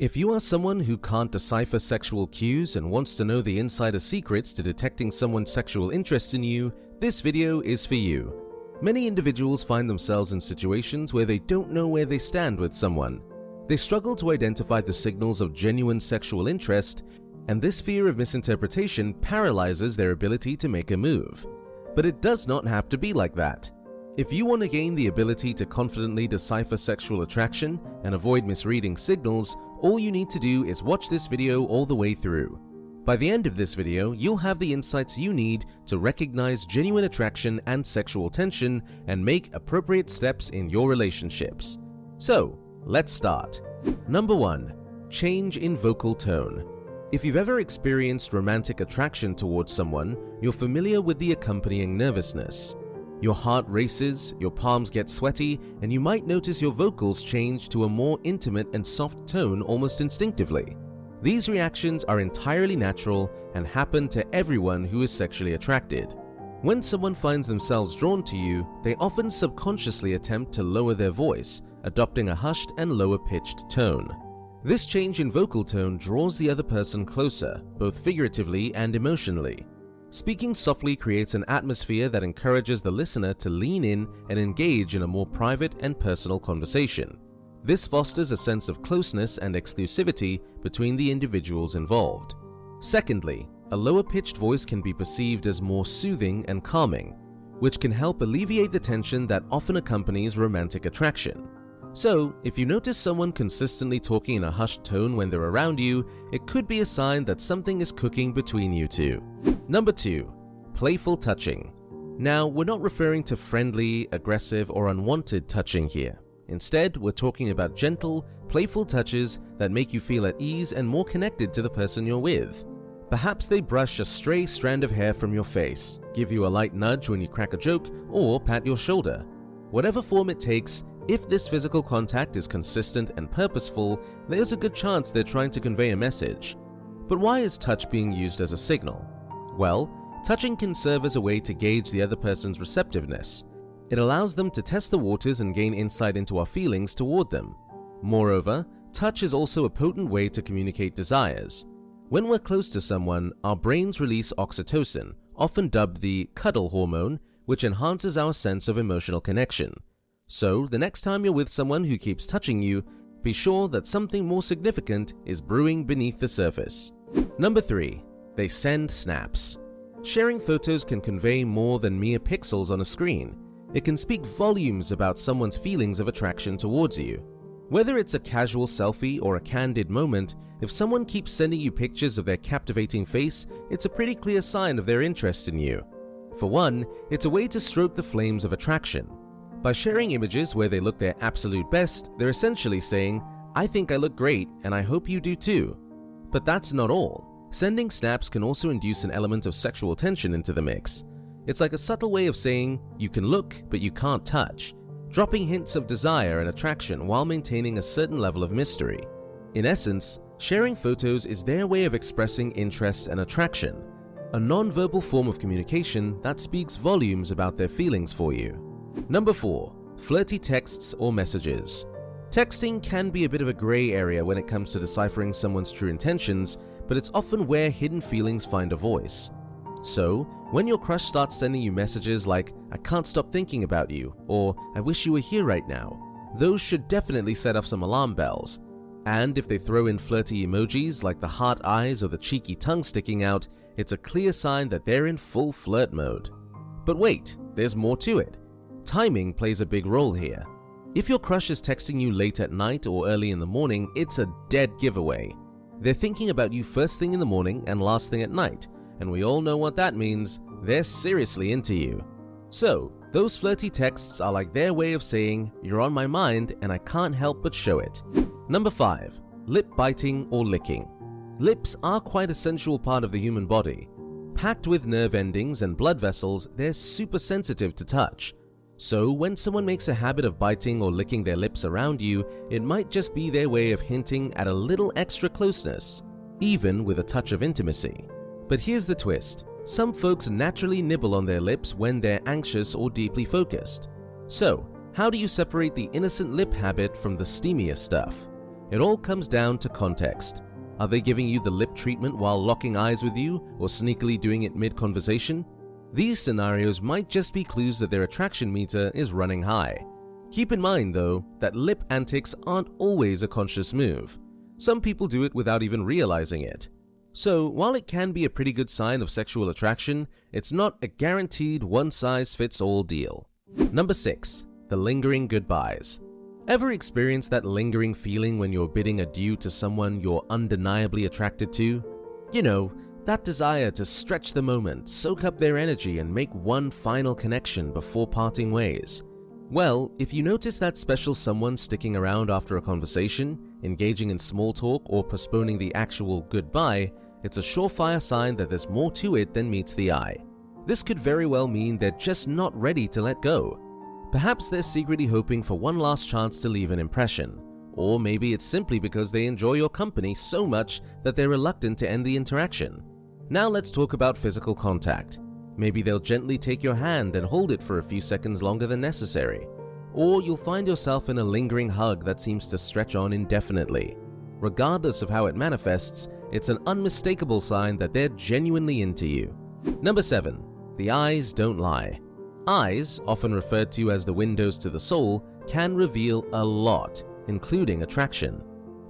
If you are someone who can't decipher sexual cues and wants to know the insider secrets to detecting someone's sexual interest in you, this video is for you. Many individuals find themselves in situations where they don't know where they stand with someone. They struggle to identify the signals of genuine sexual interest, and this fear of misinterpretation paralyzes their ability to make a move. But it does not have to be like that. If you want to gain the ability to confidently decipher sexual attraction and avoid misreading signals, all you need to do is watch this video all the way through. By the end of this video, you'll have the insights you need to recognize genuine attraction and sexual tension and make appropriate steps in your relationships. So, let's start. Number 1. Change in vocal tone. If you've ever experienced romantic attraction towards someone, you're familiar with the accompanying nervousness. Your heart races, your palms get sweaty, and you might notice your vocals change to a more intimate and soft tone almost instinctively. These reactions are entirely natural and happen to everyone who is sexually attracted. When someone finds themselves drawn to you, they often subconsciously attempt to lower their voice, adopting a hushed and lower-pitched tone. This change in vocal tone draws the other person closer, both figuratively and emotionally. Speaking softly creates an atmosphere that encourages the listener to lean in and engage in a more private and personal conversation. This fosters a sense of closeness and exclusivity between the individuals involved. Secondly, a lower-pitched voice can be perceived as more soothing and calming, which can help alleviate the tension that often accompanies romantic attraction. So, if you notice someone consistently talking in a hushed tone when they're around you, it could be a sign that something is cooking between you two. Number 2. Playful touching. Now, we're not referring to friendly, aggressive, or unwanted touching here. Instead, we're talking about gentle, playful touches that make you feel at ease and more connected to the person you're with. Perhaps they brush a stray strand of hair from your face, give you a light nudge when you crack a joke, or pat your shoulder. Whatever form it takes, if this physical contact is consistent and purposeful, there's a good chance they're trying to convey a message. But why is touch being used as a signal? Well, touching can serve as a way to gauge the other person's receptiveness. It allows them to test the waters and gain insight into our feelings toward them. Moreover, touch is also a potent way to communicate desires. When we're close to someone, our brains release oxytocin, often dubbed the cuddle hormone, which enhances our sense of emotional connection. So, the next time you're with someone who keeps touching you, be sure that something more significant is brewing beneath the surface. Number 3. They send snaps. Sharing photos can convey more than mere pixels on a screen. It can speak volumes about someone's feelings of attraction towards you. Whether it's a casual selfie or a candid moment, if someone keeps sending you pictures of their captivating face, it's a pretty clear sign of their interest in you. For one, it's a way to stoke the flames of attraction. By sharing images where they look their absolute best, they're essentially saying, "I think I look great and I hope you do too." But that's not all. Sending snaps can also induce an element of sexual tension into the mix. It's like a subtle way of saying, you can look, but you can't touch, dropping hints of desire and attraction while maintaining a certain level of mystery. In essence, sharing photos is their way of expressing interest and attraction, a non-verbal form of communication that speaks volumes about their feelings for you. Number 4. Flirty texts or messages. Texting can be a bit of a gray area when it comes to deciphering someone's true intentions, but it's often where hidden feelings find a voice. So, when your crush starts sending you messages like, "I can't stop thinking about you," or "I wish you were here right now," those should definitely set off some alarm bells. And if they throw in flirty emojis like the heart eyes or the cheeky tongue sticking out, it's a clear sign that they're in full flirt mode. But wait, there's more to it. Timing plays a big role here. If your crush is texting you late at night or early in the morning, it's a dead giveaway. They're thinking about you first thing in the morning and last thing at night, and we all know what that means. They're seriously into you. So, those flirty texts are like their way of saying, "You're on my mind and I can't help but show it." Number 5. Lip biting or licking. Lips are quite a sensual part of the human body. Packed with nerve endings and blood vessels, they're super sensitive to touch. So when someone makes a habit of biting or licking their lips around you, it might just be their way of hinting at a little extra closeness, even with a touch of intimacy. But here's the twist. Some folks naturally nibble on their lips when they're anxious or deeply focused. So, how do you separate the innocent lip habit from the steamier stuff? It all comes down to context. Are they giving you the lip treatment while locking eyes with you or sneakily doing it mid-conversation? These scenarios might just be clues that their attraction meter is running high. Keep in mind, though, that lip antics aren't always a conscious move. Some people do it without even realizing it. So, while it can be a pretty good sign of sexual attraction, it's not a guaranteed one-size-fits-all deal. Number 6. The lingering goodbyes. Ever experienced that lingering feeling when you're bidding adieu to someone you're undeniably attracted to? You know, that desire to stretch the moment, soak up their energy, and make one final connection before parting ways. Well, if you notice that special someone sticking around after a conversation, engaging in small talk, or postponing the actual goodbye, it's a surefire sign that there's more to it than meets the eye. This could very well mean they're just not ready to let go. Perhaps they're secretly hoping for one last chance to leave an impression. Or maybe it's simply because they enjoy your company so much that they're reluctant to end the interaction. Now let's talk about physical contact. Maybe they'll gently take your hand and hold it for a few seconds longer than necessary. Or you'll find yourself in a lingering hug that seems to stretch on indefinitely. Regardless of how it manifests, it's an unmistakable sign that they're genuinely into you. Number 7. The eyes don't lie. Eyes, often referred to as the windows to the soul, can reveal a lot, including attraction.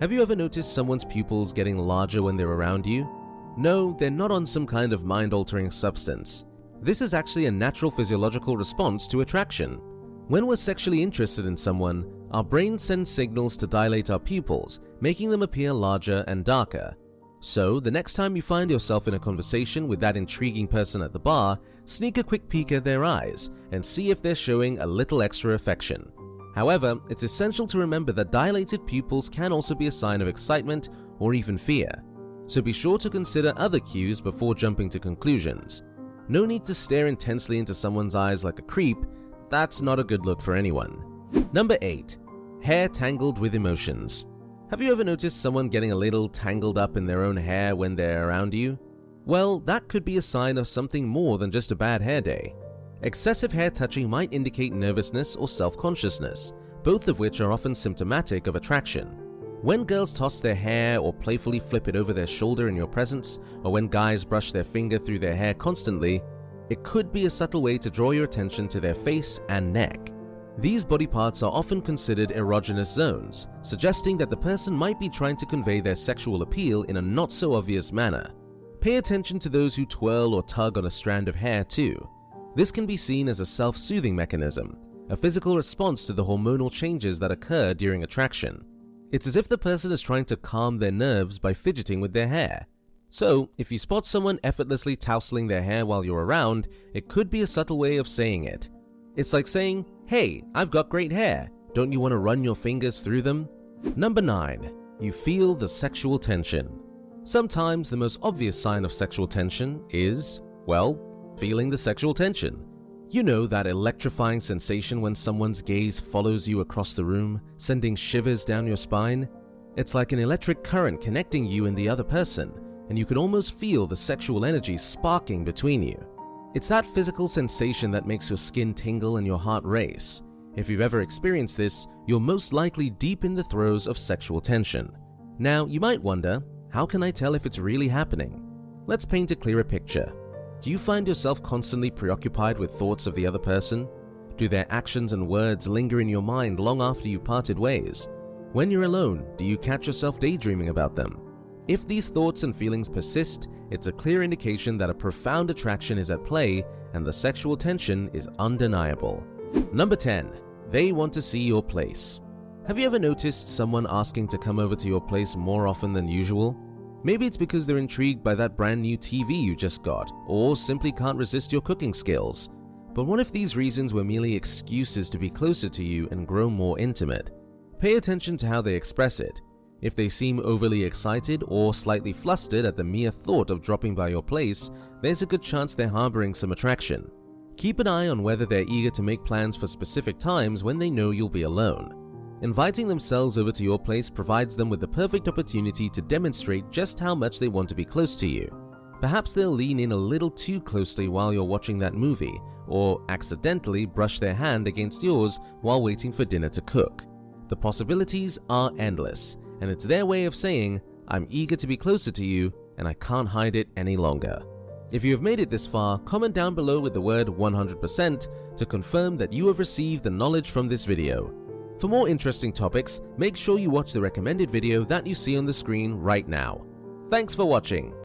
Have you ever noticed someone's pupils getting larger when they're around you? No, they're not on some kind of mind-altering substance. This is actually a natural physiological response to attraction. When we're sexually interested in someone, our brain sends signals to dilate our pupils, making them appear larger and darker. So, the next time you find yourself in a conversation with that intriguing person at the bar, sneak a quick peek at their eyes and see if they're showing a little extra affection. However, it's essential to remember that dilated pupils can also be a sign of excitement or even fear. So be sure to consider other cues before jumping to conclusions. No need to stare intensely into someone's eyes like a creep. That's not a good look for anyone. Number 8. Hair tangled with emotions. Have you ever noticed someone getting a little tangled up in their own hair when they're around you? Well, that could be a sign of something more than just a bad hair day. Excessive hair touching might indicate nervousness or self-consciousness, both of which are often symptomatic of attraction. When girls toss their hair or playfully flip it over their shoulder in your presence, or when guys brush their finger through their hair constantly, it could be a subtle way to draw your attention to their face and neck. These body parts are often considered erogenous zones, suggesting that the person might be trying to convey their sexual appeal in a not-so-obvious manner. Pay attention to those who twirl or tug on a strand of hair too. This can be seen as a self-soothing mechanism, a physical response to the hormonal changes that occur during attraction. It's as if the person is trying to calm their nerves by fidgeting with their hair. So, if you spot someone effortlessly tousling their hair while you're around, it could be a subtle way of saying it. It's like saying, "Hey, I've got great hair. Don't you want to run your fingers through them?" Number 9. You feel the sexual tension. Sometimes the most obvious sign of sexual tension is, well, feeling the sexual tension. You know that electrifying sensation when someone's gaze follows you across the room, sending shivers down your spine? It's like an electric current connecting you and the other person, and you can almost feel the sexual energy sparking between you. It's that physical sensation that makes your skin tingle and your heart race. If you've ever experienced this, you're most likely deep in the throes of sexual tension. Now, you might wonder, how can I tell if it's really happening? Let's paint a clearer picture. Do you find yourself constantly preoccupied with thoughts of the other person? Do their actions and words linger in your mind long after you parted ways? When you're alone, do you catch yourself daydreaming about them? If these thoughts and feelings persist, it's a clear indication that a profound attraction is at play and the sexual tension is undeniable. Number 10. They want to see your place. Have you ever noticed someone asking to come over to your place more often than usual? Maybe it's because they're intrigued by that brand new TV you just got, or simply can't resist your cooking skills. But what if these reasons were merely excuses to be closer to you and grow more intimate? Pay attention to how they express it. If they seem overly excited or slightly flustered at the mere thought of dropping by your place, there's a good chance they're harboring some attraction. Keep an eye on whether they're eager to make plans for specific times when they know you'll be alone. Inviting themselves over to your place provides them with the perfect opportunity to demonstrate just how much they want to be close to you. Perhaps they'll lean in a little too closely while you're watching that movie, or accidentally brush their hand against yours while waiting for dinner to cook. The possibilities are endless, and it's their way of saying, I'm eager to be closer to you and I can't hide it any longer. If you have made it this far, comment down below with the word 100% to confirm that you have received the knowledge from this video. For more interesting topics, make sure you watch the recommended video that you see on the screen right now. Thanks for watching.